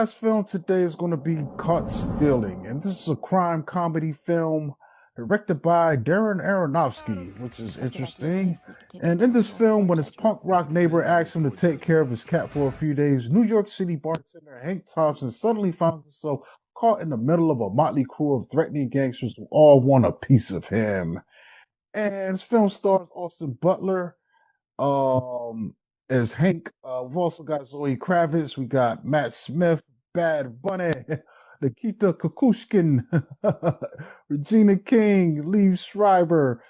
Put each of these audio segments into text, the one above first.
last film today is going to be Caught Stealing, and this is a crime comedy film directed by Darren Aronofsky, which is interesting. And in this film, when his punk rock neighbor asks him to take care of his cat for a few days, New York City bartender Hank Thompson suddenly finds himself caught in the middle of a motley crew of threatening gangsters who all want a piece of him. And this film stars Austin Butler as Hank. We've also got Zoe Kravitz. We got Matt Smith, Bad Bunny, Nikita Kukushkin, Regina King, Liev Schreiber,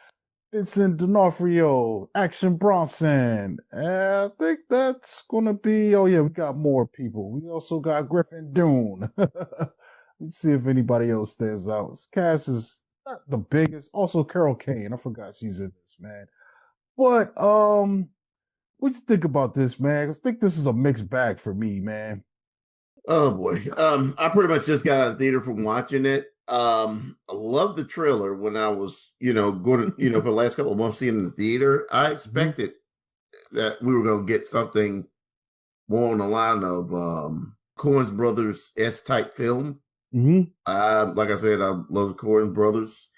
Vincent D'Onofrio, Action Bronson. I think that's going to be, oh yeah, we got more people. We also got Griffin Dune. Let's see if anybody else stands out. This cast is not the biggest. Also Carol Kane. I forgot she's in this, man. But, what you think about this, man? I think this is a mixed bag for me, man. Oh boy. I pretty much just got out of theater from watching it. I loved the trailer when I was, going to, for the last couple of months seeing it in the theater. I expected that we were going to get something more on the line of Coen Brothers S-type film. Like I said, I love the Coen Brothers.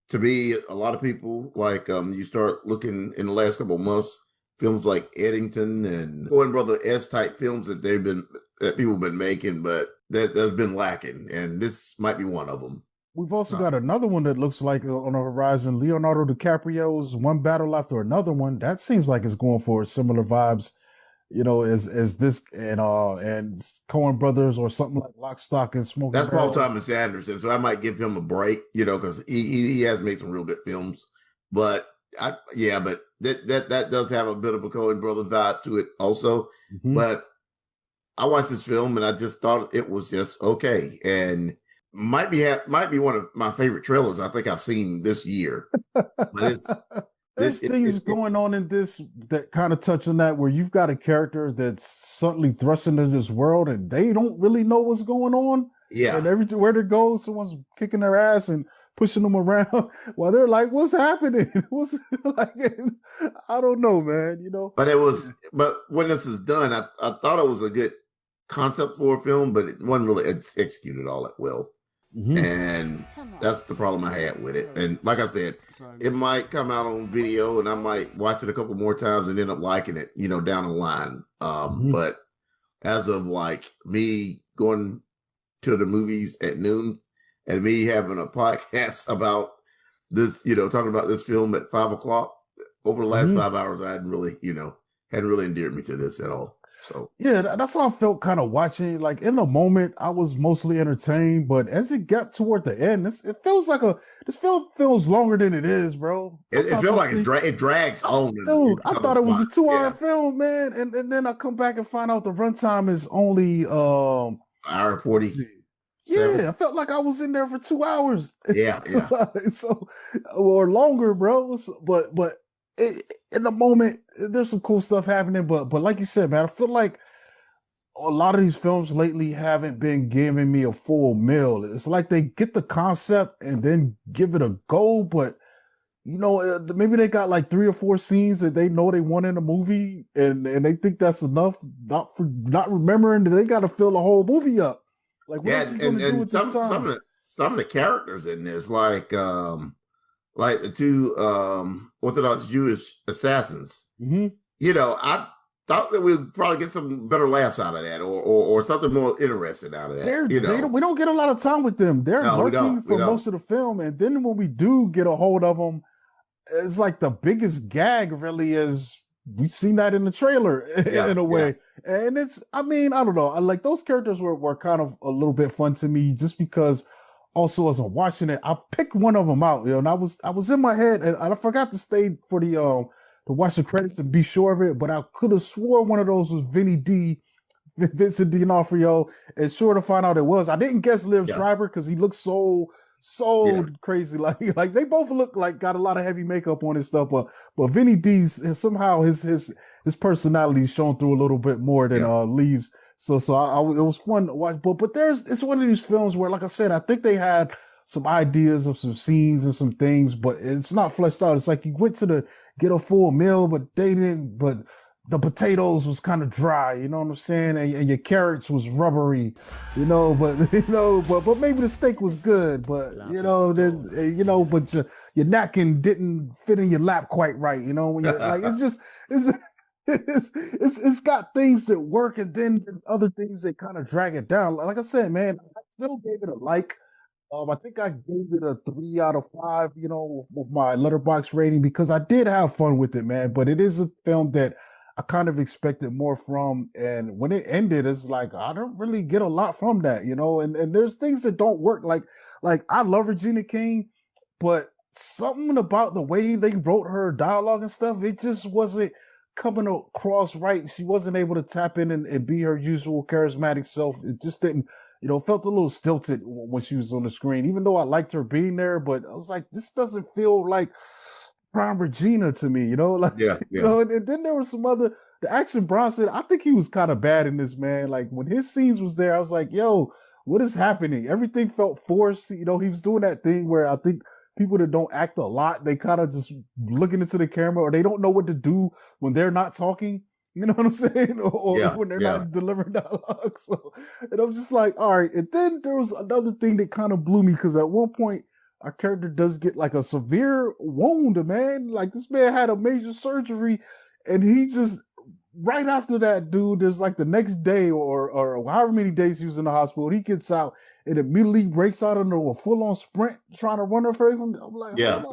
To me, a lot of people, like you start looking in the last couple of months, films like Eddington and Coen Brother S-type films that people have been making, but that's been lacking, and this might be one of them. We've also got another one that looks like on the horizon, Leonardo DiCaprio's One Battle After Another One. That seems like it's going for similar vibes, as this and Coen Brothers or something like Lock, Stock, and Smoking That's Paul Barrel. Thomas Anderson, so I might give him a break, because he has made some real good films, but that does have a bit of a Coen Brother vibe to it also. But I watched this film and I just thought it was just okay, and might be one of my favorite trailers I think I've seen this year. There's things going on in this that kind of touch on that, where you've got a character that's suddenly thrust into this world and they don't really know what's going on. Yeah. And everywhere they go, someone's kicking their ass and pushing them around while they're like, what's happening? What's like, I don't know, man, But when this is done, I thought it was a good concept for a film, but it wasn't really executed all that well. And that's the problem I had with it. And like I said, it might come out on video and I might watch it a couple more times and end up liking it, down the line. But as of like me going to the movies at noon and me having a podcast about this, talking about this film at 5:00 over the last 5 hours, I hadn't really endeared me to this at all. So yeah, that's how I felt kind of watching. Like in the moment, I was mostly entertained, but as it got toward the end, it feels like this film feels longer than it is, bro. It feels like it drags on. Dude, I thought it was a 2-hour film, man, and then I come back and find out the runtime is only hour 40. Yeah, I felt like I was in there for 2 hours. Yeah. So or longer, bro. But in the moment, there's some cool stuff happening. But like you said, man, I feel like a lot of these films lately haven't been giving me a full meal. It's like they get the concept and then give it a go, but maybe they got like 3 or 4 scenes that they know they want in a movie, and they think that's enough. Not remembering that they got to fill the whole movie up. Like, what else are you going to do with this time? Some of the characters in this, like the two Orthodox Jewish assassins. I thought that we'd probably get some better laughs out of that, or something more interesting out of that. We don't get a lot of time with them. They're lurking for most of the film, and then when we do get a hold of them, it's like the biggest gag really is. We've seen that in the trailer in a way. And I don't know. I like those characters were kind of a little bit fun to me just because also as I'm watching it, I picked one of them out, and I was in my head and I forgot to stay for the, to watch the credits and be sure of it, but I could have swore one of those was Vincent D'Onofrio, and sure to find out it was. I didn't guess Liev Schreiber because he looks so crazy. Like they both look like got a lot of heavy makeup on his stuff, but Vinny D's somehow his personality is shown through a little bit more than Liev's. So it was fun to watch. But it's one of these films where, like I said, I think they had some ideas of some scenes and some things, but it's not fleshed out. It's like you went to get a full meal, but they didn't. But the potatoes was kind of dry, you know what I'm saying, and your carrots was rubbery, but maybe the steak was good, but but your napkin didn't fit in your lap quite right, when you like it's got things that work, and then other things that kind of drag it down. Like I said, man, I still gave it a like. I think I gave it a 3 out of 5, with my Letterboxd rating, because I did have fun with it, man. But it is a film that I kind of expected more from. And when it ended, it's like, I don't really get a lot from that, and there's things that don't work. Like I love Regina King, but something about the way they wrote her dialogue and stuff, it just wasn't coming across right. She wasn't able to tap in and be her usual charismatic self. It just didn't, felt a little stilted when she was on the screen, even though I liked her being there. But I was like, this doesn't feel like prime Regina to me, Yeah. And then there was the Action Bronson. I think he was kind of bad in this, man. Like when his scenes was there, I was like, yo, what is happening? Everything felt forced. He was doing that thing where I think people that don't act a lot, they kind of just looking into the camera, or they don't know what to do when they're not talking. You know what I'm saying? Or when they're not delivering dialogue. So, and I'm just like, all right. And then there was another thing that kind of blew me, because at one point our character does get like a severe wound, man. Like this man had a major surgery, and he just, right after that, dude, there's like the next day or however many days he was in the hospital, he gets out and immediately breaks out into a full-on sprint trying to run away from. I'm like, yeah.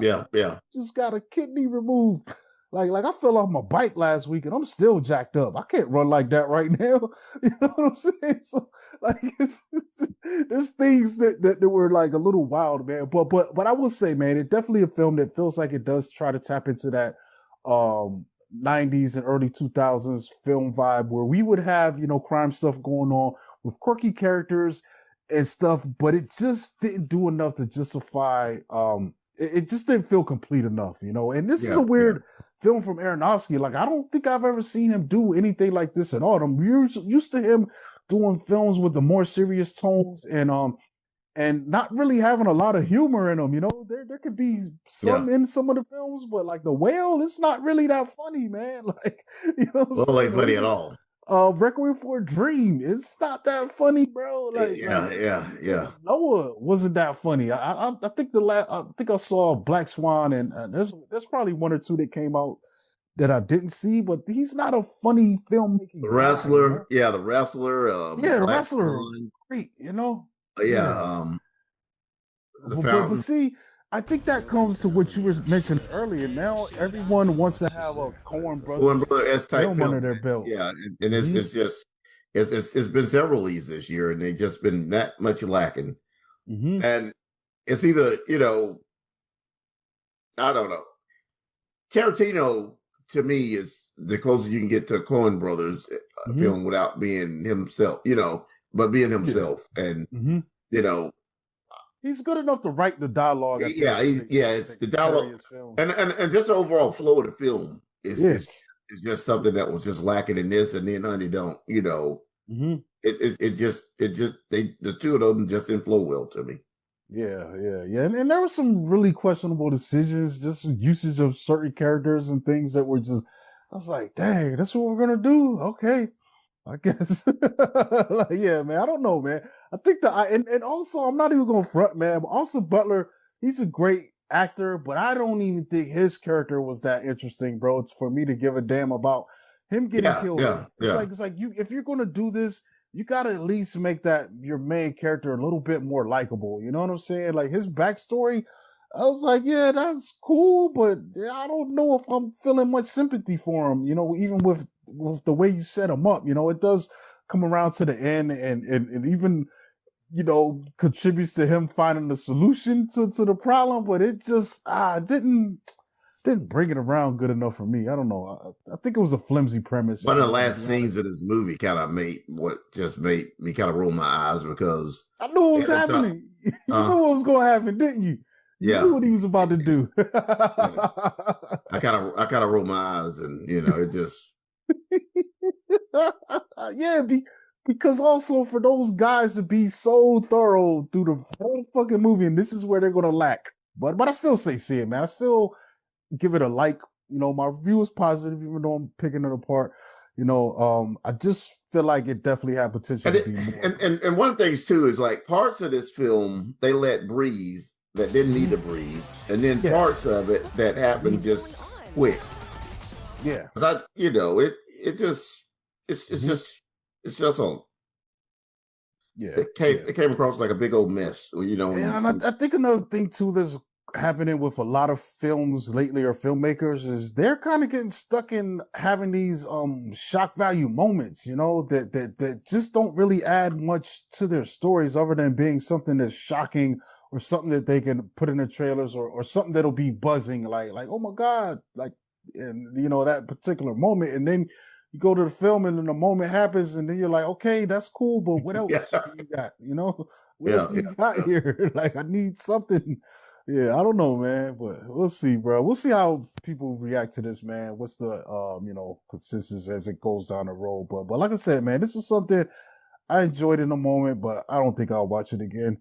Just got a kidney removed. Like I fell off my bike last week and I'm still jacked up. I can't run like that right now. You know what I'm saying? So like there's things that were like a little wild, man. But I will say, man, it's definitely a film that feels like it does try to tap into that 90s and early 2000s film vibe, where we would have, crime stuff going on with quirky characters and stuff, but it just didn't do enough to justify, it just didn't feel complete enough, and this is a weird film from Aronofsky. Like, I don't think I've ever seen him do anything like this at all. I'm used to him doing films with the more serious tones and not really having a lot of humor in them. There could be some in some of the films, but like The Whale, it's not really that funny, man. Like, like funny at all. Requiem for a Dream, it's not that funny, bro. Like, Noah wasn't that funny. I think I think I saw Black Swan, and there's probably one or two that came out that I didn't see, but he's not a funny filmmaking. The Wrestler, guy, The Wrestler, The Wrestler, great, The but see, I think that comes to what you were mentioning earlier. Now everyone wants to have a Coen Brothers film under their belt. Yeah, and it's just it's been several of these this year, and they've just been that much lacking. And it's either I don't know. Tarantino to me is the closest you can get to a Coen Brothers film without being himself, but being himself, and he's good enough to write the dialogue. It's the dialogue, and just the overall flow of the film is just something that was just lacking in this, and then Honey Don't, the two of them just didn't flow well to me. Yeah, and there were some really questionable decisions, just usage of certain characters and things that were just, I was like, dang, that's what we're gonna do. Okay, I guess. Man, I don't know, man. I think and also, I'm not even gonna front, man, but also Butler, he's a great actor, but I don't even think his character was that interesting, bro. It's for me to give a damn about him getting killed. It's like if you're gonna do this, you gotta at least make that your main character a little bit more likable. You know what I'm saying? Like his backstory, I was like, yeah, that's cool, but I don't know if I'm feeling much sympathy for him. Even with the way you set him up, it does come around to the end, and even contributes to him finding the solution to the problem, but it just didn't bring it around good enough for me. I don't know. I think it was a flimsy premise. One of the last scenes of this movie kind of made me kind of roll my eyes, because I knew what was happening. You knew what was going to happen, didn't you? You knew what he was about to do. I kind of rolled my eyes, and it just because also for those guys to be so thorough through the whole fucking movie, and this is where they're gonna lack. But I still say see it, man. I still give it a like my review is positive, even though I'm picking it apart. I just feel like it definitely had potential to be more. And one of the things too is like parts of this film they let breathe that didn't need to breathe, and then parts of it that happened just quick. Yeah, it's just on. Yeah, it came across like a big old mess. And I think another thing too that's happening with a lot of films lately or filmmakers is they're kind of getting stuck in having these shock value moments, that just don't really add much to their stories other than being something that's shocking or something that they can put in the trailers or something that'll be buzzing like oh my God, like, and that particular moment, and then you go to the film and then the moment happens and then you're like, okay, that's cool, but what else you got? What else you got here? Like, I need something. Yeah, I don't know, man, but we'll see, bro. We'll see how people react to this, man. What's the consensus as it goes down the road. But like I said, man, this is something I enjoyed in the moment, but I don't think I'll watch it again.